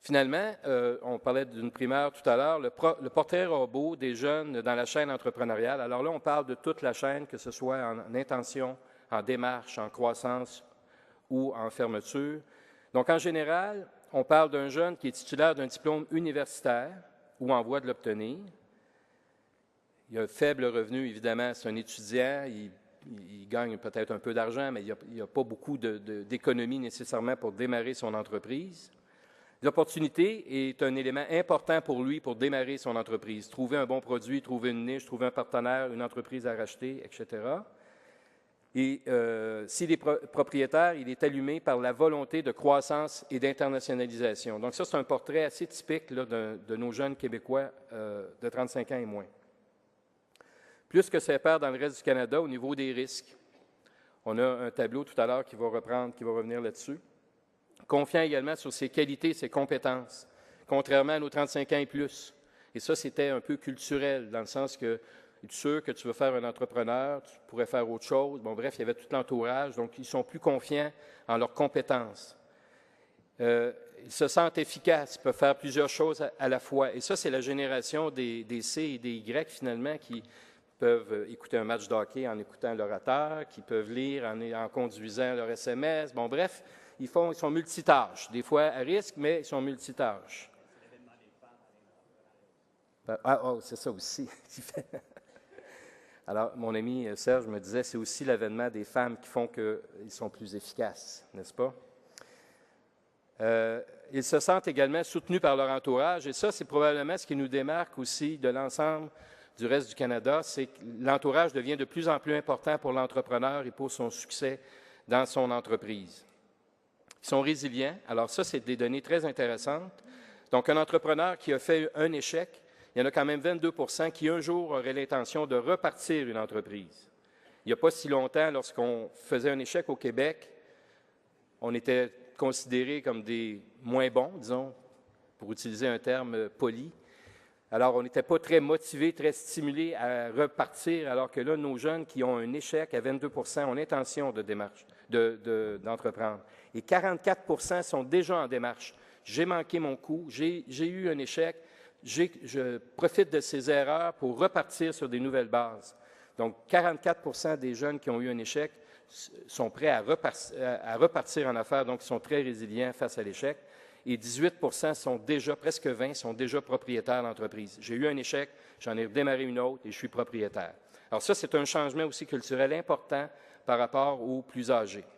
Finalement, on parlait d'une primeur tout à l'heure, le portrait robot des jeunes dans la chaîne entrepreneuriale. Alors là, on parle de toute la chaîne, que ce soit en intention, en démarche, en croissance ou en fermeture. Donc, en général, on parle d'un jeune qui est titulaire d'un diplôme universitaire ou en voie de l'obtenir. Il a un faible revenu, évidemment, c'est un étudiant, il gagne peut-être un peu d'argent, mais il n'y a pas beaucoup d'économie nécessairement pour démarrer son entreprise. L'opportunité est un élément important pour lui pour démarrer son entreprise. Trouver un bon produit, trouver une niche, trouver un partenaire, une entreprise à racheter, etc. Et s'il est propriétaire, il est allumé par la volonté de croissance et d'internationalisation. Donc ça, c'est un portrait assez typique là, de nos jeunes Québécois de 35 ans et moins. Plus que ça perd dans le reste du Canada au niveau des risques. On a un tableau tout à l'heure qui va revenir là-dessus. Confiant également sur ses qualités et ses compétences, contrairement à nos 35 ans et plus. Et ça, c'était un peu culturel, dans le sens que es-tu sûr que tu veux faire un entrepreneur, tu pourrais faire autre chose. Bon, bref, il y avait tout l'entourage, donc ils sont plus confiants en leurs compétences. Ils se sentent efficaces, ils peuvent faire plusieurs choses à la fois. Et ça, c'est la génération des C et des Y, finalement, qui peuvent écouter un match de hockey en écoutant l'orateur, qui peuvent lire en conduisant leur SMS. Bon, bref, ils sont multitâches. Des fois à risque, mais ils sont multitâches. C'est ça aussi. Alors, mon ami Serge me disait, c'est aussi l'avènement des femmes qui font qu'ils sont plus efficaces, n'est-ce pas? Ils se sentent également soutenus par leur entourage, et ça, c'est probablement ce qui nous démarque aussi de l'ensemble du reste du Canada, c'est que l'entourage devient de plus en plus important pour l'entrepreneur et pour son succès dans son entreprise. Ils sont résilients. Alors ça, c'est des données très intéressantes. Donc, un entrepreneur qui a fait un échec, il y en a quand même 22 % qui, un jour, auraient l'intention de repartir une entreprise. Il n'y a pas si longtemps, lorsqu'on faisait un échec au Québec, on était considérés comme des moins bons, disons, pour utiliser un terme poli. Alors, on n'était pas très motivés, très stimulés à repartir, alors que là, nos jeunes qui ont un échec à 22 % ont l'intention d'entreprendre. Et 44 % sont déjà en démarche. J'ai manqué mon coup, j'ai eu un échec, je profite de ces erreurs pour repartir sur des nouvelles bases. Donc, 44 % des jeunes qui ont eu un échec sont prêts à repartir en affaires, donc ils sont très résilients face à l'échec. Et 18 % sont déjà, presque 20, sont déjà propriétaires d'entreprise. J'ai eu un échec, j'en ai redémarré une autre et je suis propriétaire. Alors ça, c'est un changement aussi culturel important par rapport aux plus âgés.